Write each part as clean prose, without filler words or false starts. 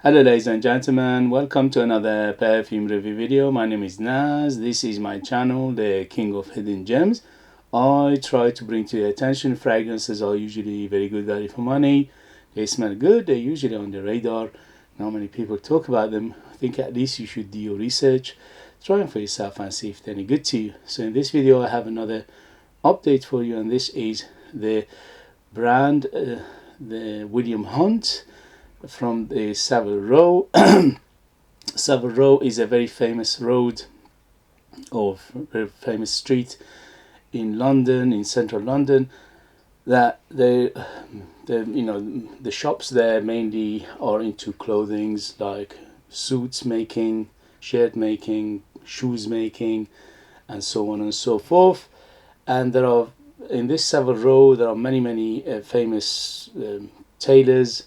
Hello ladies and gentlemen, welcome to another perfume review video. My name is Naz. This is my channel, the King of Hidden Gems. I try to bring to your attention fragrances are usually very good value for money. They smell good, they're usually on the radar. Not many people talk about them. I think at least you should do your research, try them for yourself and see if they're any good to you. So in this video I have another update for you, and this is the brand, the William Hunt from the Savile. Savile is a very famous road or very famous street in London, in central London, that the shops there mainly are into clothings like suits making, shirt making, shoes making, and so on and so forth. And there are, in this Savile, there are many famous tailors.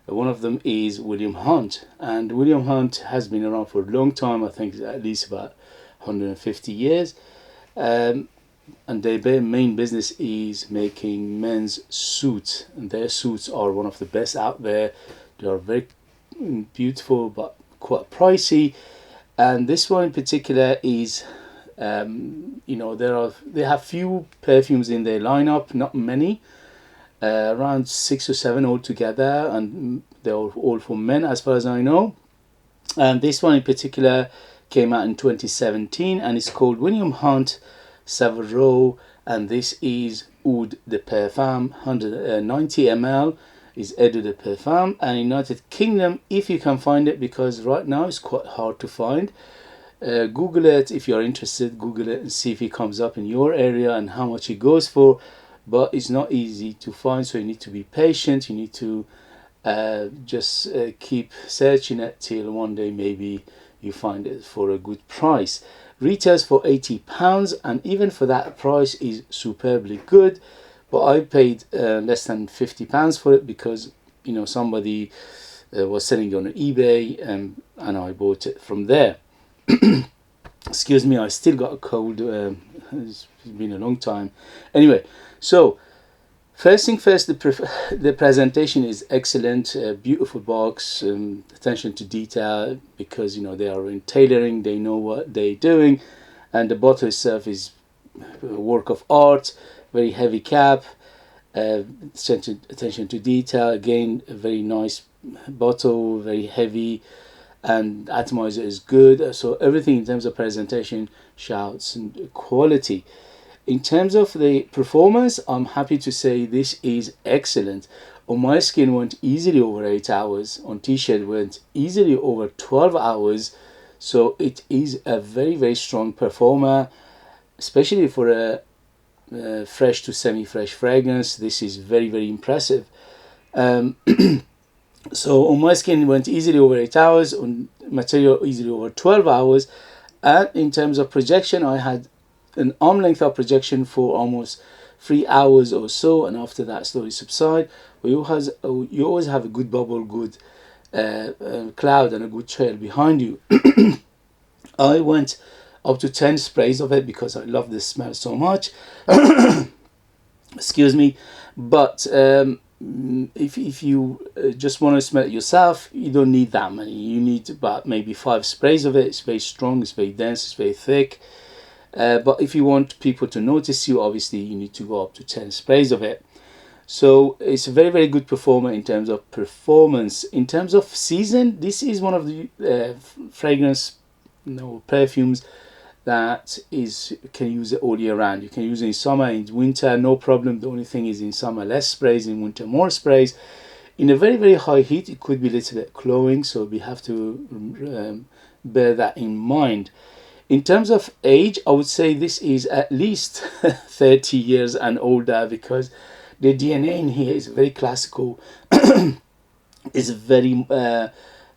One of them is William Hunt, and William Hunt has been around for a long time. I think at least about 150 years, and their main business is making men's suits, and their suits are one of the best out there. They are very beautiful but quite pricey, and this one in particular is they have few perfumes in their lineup, not many. Around 6 or 7 altogether, and they're all for men as far as I know. And this one in particular came out in 2017, and it's called William Hunt Savile, and this is Oud De Parfum 90ml is Oud De Parfum, and United Kingdom, if you can find it, because right now it's quite hard to find. Google it if you're interested, Google it and see if it comes up in your area and how much it goes for. But it's not easy to find, so you need to be patient. You need to just keep searching it till one day maybe you find it for a good price. Retails for £80, and even for that price is superbly good. But I paid less than £50 for it because somebody was selling it on eBay, and I bought it from there. Excuse me, I still got a cold. It's been a long time. Anyway, so first thing first, the presentation is excellent. Beautiful box, attention to detail, because they are in tailoring, they know what they're doing, and the bottle itself is a work of art. Very heavy cap, attention to detail. Again, a very nice bottle, very heavy, and atomizer is good. So everything in terms of presentation shouts and quality. In terms of the performance, I'm happy to say this is excellent. On my skin went easily over 8 hours. On t-shirt went easily over 12 hours. So it is a very strong performer, especially for a fresh to semi-fresh fragrance. This is very impressive. So on my skin it went easily over 8 hours, on material easily over 12 hours. And in terms of projection, I had an arm length of projection for almost 3 hours or so, and after that slowly subside. You always have a good bubble, good cloud, and a good trail behind you. I went up to 10 sprays of it because I love this smell so much. Excuse me. But if you just want to smell it yourself, you don't need that many. You need about maybe 5 sprays of it. It's very strong, it's very dense, it's very thick. But if you want people to notice you, obviously you need to go up to 10 sprays of it. So it's a very good performer in terms of performance. In terms of season, this is one of the perfumes that can use it all year round. You can use it in summer, in winter, no problem. The only thing is in summer less sprays, in winter more sprays. In a very high heat it could be a little bit cloying, so we have to bear that in mind. In terms of age, I would say this is at least 30 years and older, because the DNA in here is very classical. It's very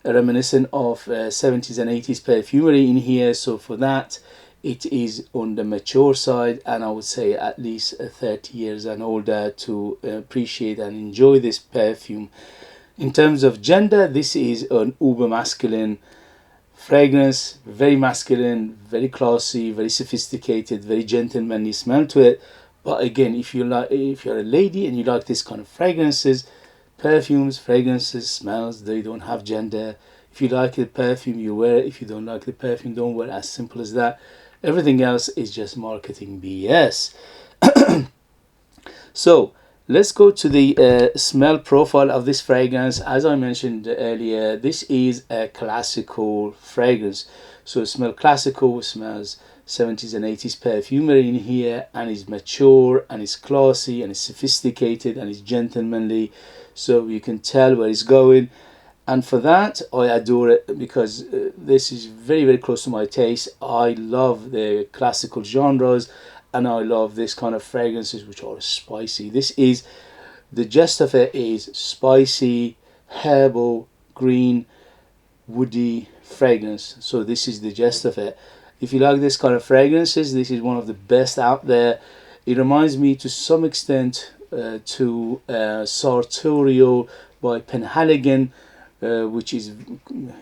reminiscent of 70s and 80s perfumery in here. So for that, it is on the mature side, and I would say at least 30 years and older to appreciate and enjoy this perfume. In terms of gender, this is an uber masculine fragrance, very masculine, very classy, very sophisticated, very gentlemanly smell to it. But again, if you're a lady and you like this kind of fragrances, Perfumes, fragrances, smells, they don't have gender. If you like the perfume, you wear it. If you don't like the perfume, don't wear it. As simple as that. Everything else is just marketing BS. So let's go to the smell profile of this fragrance. As I mentioned earlier, this is a classical fragrance. So it smells classical, it smells 70s and 80s perfumery in here, and it's mature, and it's classy, and it's sophisticated, and it's gentlemanly. So you can tell where it's going. And for that, I adore it, because this is very, very close to my taste. I love the classical genres, and I love this kind of fragrances which are spicy. This is, the gist of it is spicy, herbal, green, woody fragrance. So this is the gist of it. If you like this kind of fragrances, this is one of the best out there. It reminds me to some extent to Sartorial by Penhaligon, which is,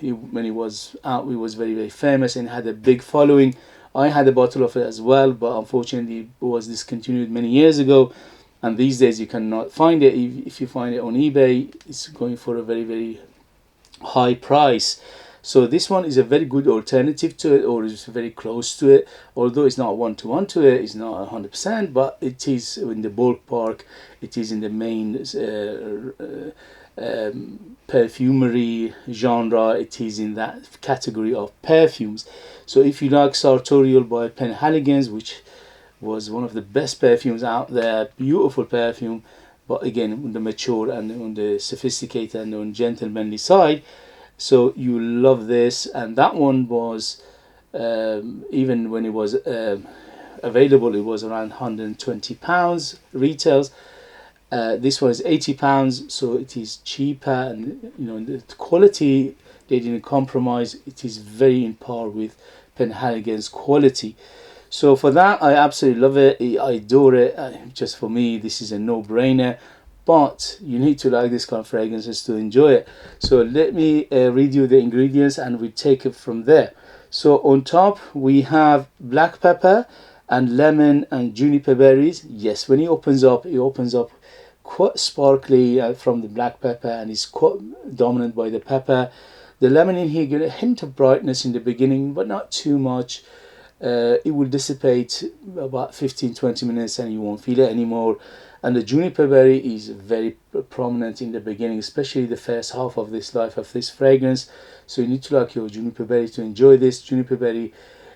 when he was out, he was very, very famous and had a big following. I had a bottle of it as well, but unfortunately it was discontinued many years ago, and these days you cannot find it. If you find it on eBay, it's going for a very, very high price. So this one is a very good alternative to it, or is very close to it, although it's not one-to-one to it, it's not 100%, but it is in the ballpark, it is in the main perfumery genre, it is in that category of perfumes. So if you like Sartorial by Penhaligon's, which was one of the best perfumes out there, beautiful perfume, but again on the mature and on the sophisticated and on gentlemanly side, so you love this. And that one was, even when it was available, it was around £120 retails. This one is £80, so it is cheaper, and you know, the quality, they didn't compromise. It is very in par with Penhaligon's quality. So for that, I absolutely love it. I adore it. Just for me, this is a no-brainer. But you need to like this kind of fragrances to enjoy it. So let me read you the ingredients, and we take it from there. So on top we have black pepper and lemon and juniper berries. Yes, when it opens up quite sparkly from the black pepper, and it's quite dominant by the pepper. The lemon in here gives a hint of brightness in the beginning, but not too much. It will dissipate about 15-20 minutes and you won't feel it anymore. And the juniper berry is very prominent in the beginning, especially the first half of this life of this fragrance. So you need to like your juniper berry to enjoy this. Juniper berry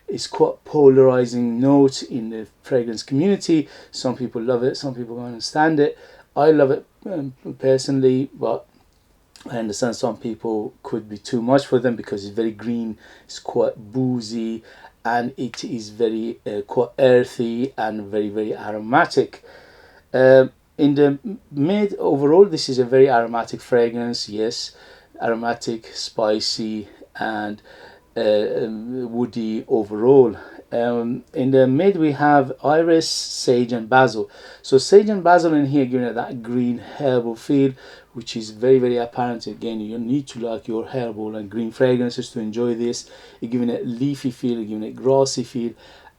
is quite polarizing note in the fragrance community. Some people love it, some people don't understand it. I love it personally, but I understand some people could be too much for them because it's very green, it's quite boozy, and it is very quite earthy and very, very aromatic. In the mid overall, this is a very aromatic fragrance. Yes, aromatic, spicy, and woody overall. In the mid we have iris, sage and basil. So sage and basil in here giving it that green herbal feel, which is very, very apparent. Again, you need to like your herbal and green fragrances to enjoy this. You're giving it leafy feel, you're giving it grassy feel,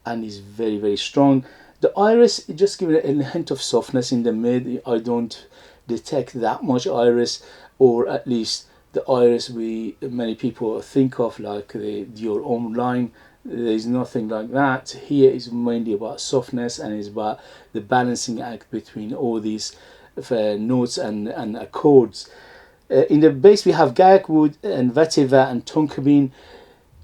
and is very, very strong. The iris, just giving it a hint of softness in the mid. I don't detect that much iris, or at least the iris many people think of, like the Dior Homme line. There's nothing like that. Here is mainly about softness, and is about the balancing act between all these notes and accords. In the base we have Gaiac wood and vetiver and tonka bean.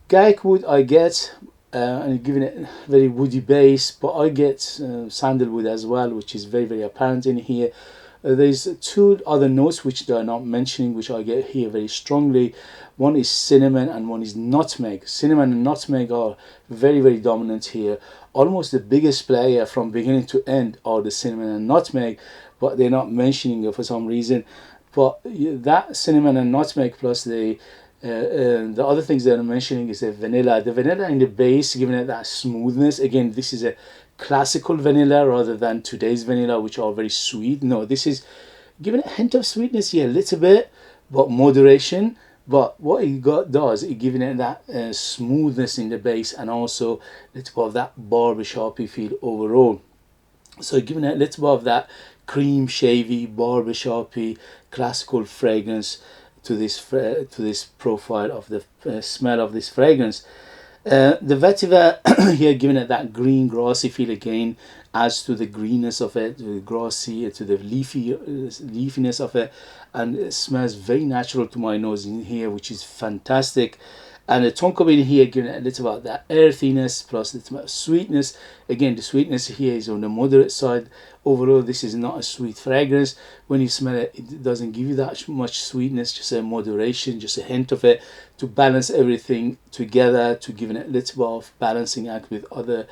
Gaiac wood I get, and giving it a very woody base, but I get sandalwood as well, which is very, very apparent in here. There's two other notes which they are not mentioning, which I get here very strongly. One is cinnamon and one is nutmeg. Cinnamon and nutmeg are very, very dominant here. Almost the biggest player from beginning to end are the cinnamon and nutmeg, but they're not mentioning it for some reason. But that cinnamon and nutmeg plus the other things that I'm mentioning is the vanilla. The vanilla in the base, giving it that smoothness. Again, this is a classical vanilla rather than today's vanilla, which are very sweet. No, this is giving a hint of sweetness here, a little bit, but moderation. But what it does, it giving it that smoothness in the base, and also a little bit of that barbershopy feel overall. So giving it a little bit of that cream shavy, barbershoppy, classical fragrance to this profile of the smell of this fragrance. The vetiver here, giving it that green grassy feel again, adds to the greenness of it, to the grassy, to the leafiness of it, and it smells very natural to my nose in here, which is fantastic. And the tonka bean here giving it a little bit of that earthiness plus a little bit of sweetness. Again, the sweetness here is on the moderate side. Overall, this is not a sweet fragrance. When you smell it, it doesn't give you that much sweetness, just a moderation, just a hint of it to balance everything together, to give it a little bit of balancing act with other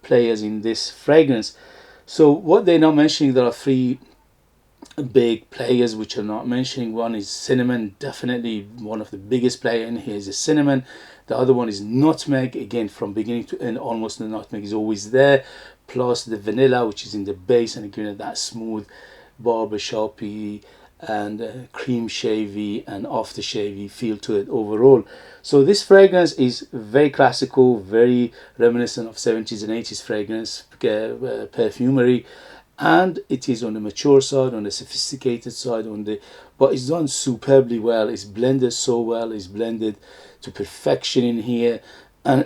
players in this fragrance. So what they're not mentioning, there are three big players which are not mentioning. One is cinnamon, definitely one of the biggest player in here is the cinnamon. The other one is nutmeg, again from beginning to end almost the nutmeg is always there, plus the vanilla which is in the base and giving it that smooth barbershoppy and cream shavy and aftershavey feel to it overall. So this fragrance is very classical, very reminiscent of 70s and 80s fragrance perfumery, and it is on the mature side, on the sophisticated side, but it's done superbly well. It's blended so well, it's blended to perfection in here, and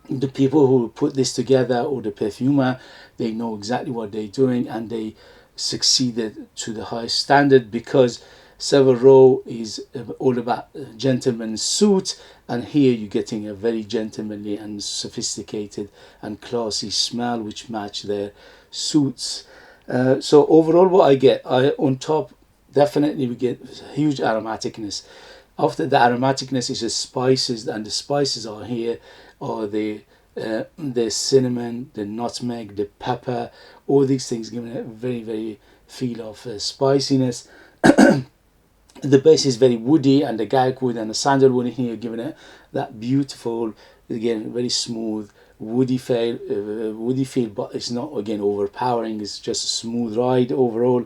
the people who put this together, or the perfumer, they know exactly what they're doing, and they succeeded to the highest standard, because Savile is all about gentleman's suit, and here you're getting a very gentlemanly and sophisticated and classy smell which match their suits. So overall what I get, on top definitely we get huge aromaticness. After the aromaticness is the spices, and the spices are here are the cinnamon, the nutmeg, the pepper, all these things giving it a very, very feel of spiciness. The base is very woody, and the garlic wood and the sandalwood in here giving it that beautiful, again very smooth woody feel, but it's not again overpowering. It's just a smooth ride overall.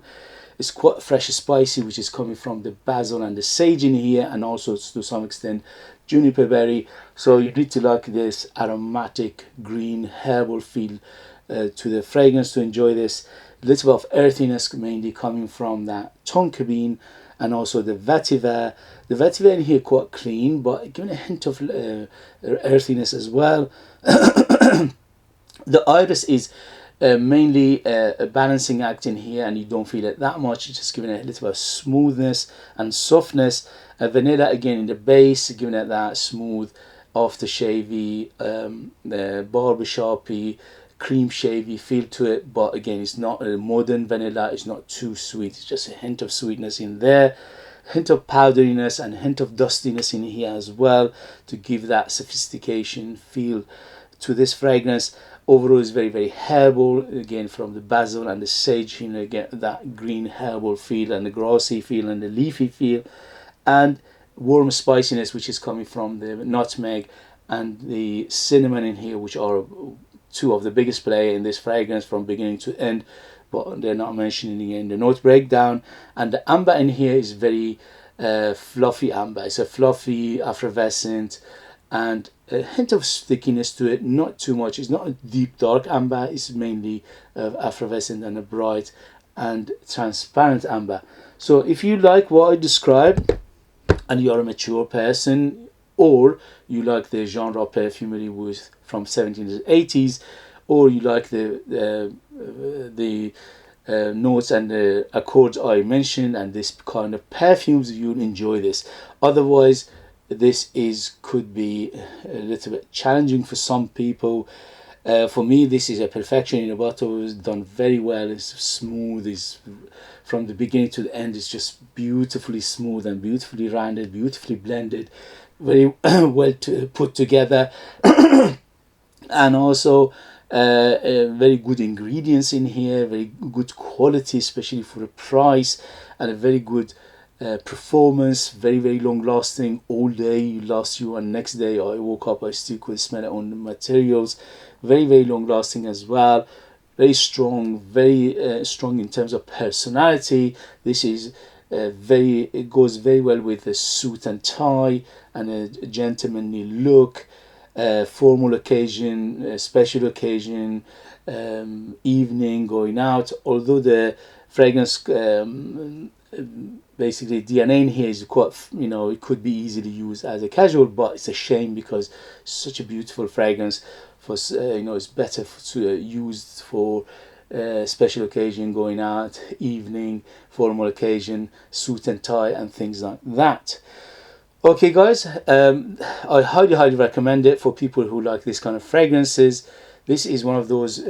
It's quite fresh and spicy, which is coming from the basil and the sage in here, and also to some extent juniper berry. So you need to like this aromatic green herbal feel to the fragrance to enjoy this. A little bit of earthiness mainly coming from that tonka bean, and also the vetiver. The vetiver in here quite clean, but giving a hint of earthiness as well. The iris is mainly a balancing act in here, and you don't feel it that much. It's just giving it a little bit of smoothness and softness. Vanilla again in the base, giving it that smooth aftershavey, barbershoppy, cream shavy feel to it, but again it's not a modern vanilla, it's not too sweet, it's just a hint of sweetness in there, hint of powderiness and hint of dustiness in here as well to give that sophistication feel to this fragrance. Overall is very, very herbal, again from the basil and the sage, you know, get that green herbal feel and the grassy feel and the leafy feel, and warm spiciness which is coming from the nutmeg and the cinnamon in here, which are two of the biggest player in this fragrance from beginning to end, but they're not mentioning in the note breakdown. And the amber in here is very fluffy amber. It's a fluffy effervescent and a hint of stickiness to it, not too much. It's not a deep dark amber, it's mainly effervescent and a bright and transparent amber. So if you like what I described and you're a mature person, or you like the genre perfumery with from 70s to 80s, or you like the notes and the accords I mentioned and this kind of perfumes, you'll enjoy this. Otherwise this could be a little bit challenging for some people. For me this is a perfection in a bottle. It's done very well, it's smooth, it's from the beginning to the end, it's just beautifully smooth and beautifully rounded, beautifully blended, very well put together. And also very good ingredients in here, very good quality, especially for the price, and a very good performance, very, very long lasting. All day you last you, and next day I woke up I still could smell it on the materials. Very, very long lasting as well, very strong, very strong in terms of personality. This is it goes very well with a suit and tie and a gentlemanly look. formal occasion, special occasion, evening, going out. Although the fragrance basically DNA in here is quite, you know, it could be easily used as a casual, but it's a shame because it's such a beautiful fragrance for you know, it's better to used for special occasion, going out, evening, formal occasion, suit and tie and things like that. Okay guys, I highly recommend it for people who like this kind of fragrances. This is one of those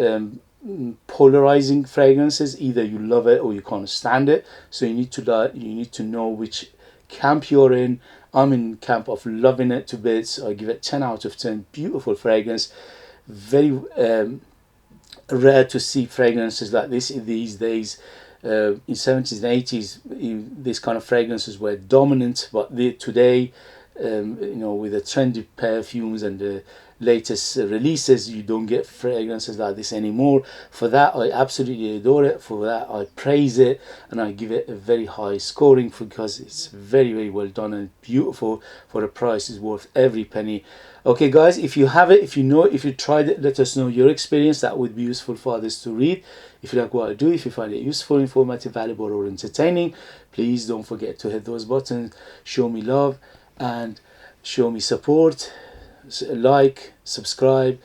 polarizing fragrances. Either you love it or you can't stand it, so you need to know which camp you're in. I'm in camp of loving it to bits. I give it 10 out of 10. Beautiful fragrance. Very rare to see fragrances like this these days. In 70s and 80s, this kind of fragrances were dominant, but today, you know, with the trendy perfumes and the latest releases, you don't get fragrances like this anymore. For that, I absolutely adore it. For that, I praise it, and I give it a very high scoring because it's very well done and beautiful. For the price, is worth every penny. Okay guys, if you have it, if you know it, if you tried it, let us know your experience. That would be useful for others to read. If you like what I do, if you find it useful, informative, valuable or entertaining, please don't forget to hit those buttons. Show me love and show me support. Like, subscribe,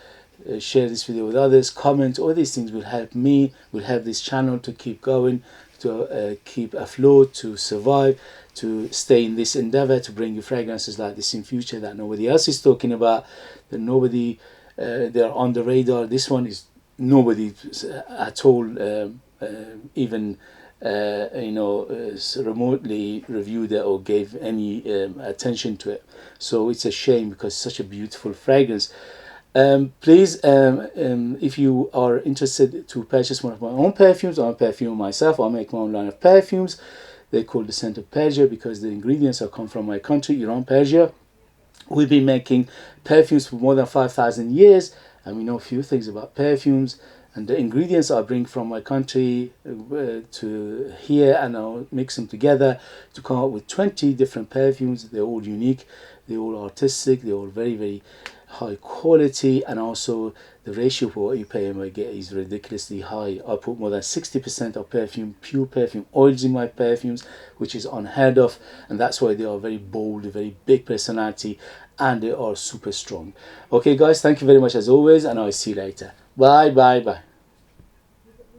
share this video with others, comment. All these things will help me, will help this channel to keep going, to keep afloat, to survive, to stay in this endeavor, to bring you fragrances like this in future that nobody else is talking about, that nobody, they're on the radar. This one is nobody at all even you know, remotely reviewed it or gave any attention to it. So it's a shame because it's such a beautiful fragrance. Please, if you are interested to purchase one of my own perfumes, I'm a perfumer myself. I make my own line of perfumes. They're called the scent of Persia because the ingredients are come from my country, Iran, Persia. We've been making perfumes for more than 5,000 years, and we know a few things about perfumes. And the ingredients I bring from my country to here, and I'll mix them together to come up with 20 different perfumes. They're all unique, they're all artistic, they're all very high quality, and also the ratio for what you pay and what you get is ridiculously high. I put more than 60% of perfume, pure perfume oils in my perfumes, which is unheard of, and that's why they are very bold, very big personality, and they are super strong. Okay guys, thank you very much as always, and I'll see you later. Bye.